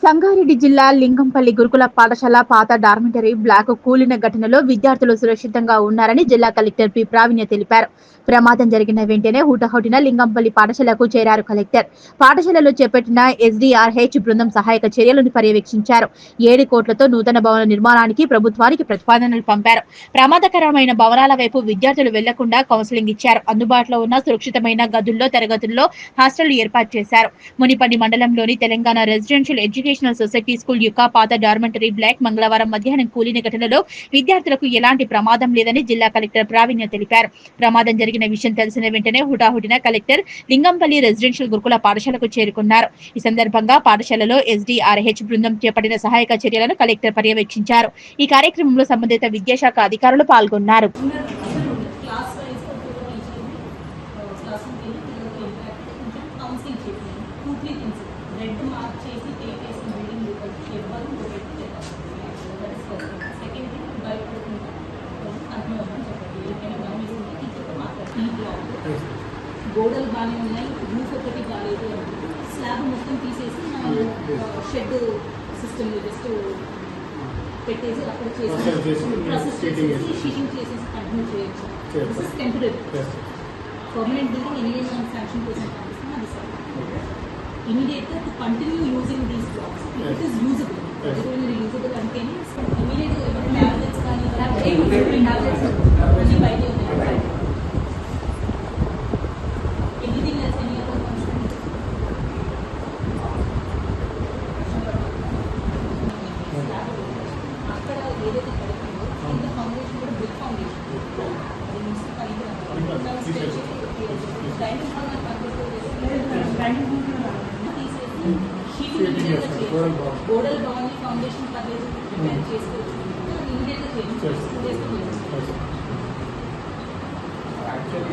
సంగారెడ్డి జిల్లా లింగంపల్లి గురుకుల పాఠశాల పాత డార్మిటరీ బ్లాక్ కూలిన ఘటనలో విద్యార్థులు సురక్షితంగా ఉన్నారని జిల్లా కలెక్టర్ పి ప్రావీణ్య తెలిపారు. ప్రమాదం జరిగిన వెంటనే హుటాహుటిన లింగంపల్లి పాఠశాలకు చేరారు కలెక్టర్. పాఠశాలలో చేపట్టిన ఎస్డీఆర్హెచ్ బృందం సహాయక చర్యలను పర్యవేక్షించారు. 7 కోట్లతో నూతన భవన నిర్మాణానికి ప్రభుత్వానికి ప్రతిపాదనలు పంపారు. ప్రమాదకరమైన భవనాల వైపు విద్యార్థులు వెళ్లకుండా కౌన్సిలింగ్ ఇచ్చారు. అందుబాటులో ఉన్న సురక్షితమైన గదుల్లో తరగతుల్లో హాస్టళ్లు ఏర్పాటు చేశారు. మునిపల్లి మండలంలోని Telangana residential educational society school యొక్క పాత డార్మెంటరీ బ్లాక్ మంగళవారం మధ్యాహ్నం కూలిన ఘటనలో విద్యార్థులకు ఎలాంటి ప్రమాదం లేదని జిల్లా కలెక్టర్ ప్రావీణ్య తెలిపారు. ప్రమాదం జరిగిన విషయం తెలిసిన వెంటనే హుటాహుటిన కలెక్టర్ లింగంపల్లి రెసిడెన్షియల్ గురుకుల పాఠశాలకు చేరుకున్నారు. ఈ సందర్భంగా పాఠశాలలో ఎస్డీఆర్హెచ్ బృందం చేపట్టిన సహాయక చర్యలను కలెక్టర్ పర్యవేక్షించారు. ఈ కార్యక్రమంలో సంబంధిత విద్యాశాఖ అధికారులు పాల్గొన్నారు. రెడ్ మార్క్ చేసి టేకేసి బిల్డింగ్ ఎవరు సెకండ్ థింగ్ బయట అర్థమవుతుందని చెప్పండి. ఏదైనా గమనిస్తుంది టీచర్తో మాట్లాడుతుంది. గోడలు బాగానే ఉన్నాయి, రూఫ్ ఒకటి బాగాలేదు, స్లాబ్ మొత్తం తీసేసి మనం షెడ్ సిస్టమ్ జస్ట్ పెట్టేసి అక్కడ చేసి ప్రాసెస్ చేసేసి షీటింగ్ చేసేసి కంటిన్యూ చేయొచ్చు. This is temporary. Permanent building ఎన్ని డేస్ మనం శాంక్షన్ కోసం పంపిస్తాం అది sir. Immediately to continue using these blocks. If it is usable. If it is usable containers, immediately tablets tablets running by the anything else, any other concern? అక్కడ ఏదైతే కడుతుందో కింద foundation కూడా brick foundation అది mix dining hall గోడల్ బాగుంది, foundation పర్లేదు, repair చేసుకోవచ్చు. ఇమీడియట్గా actually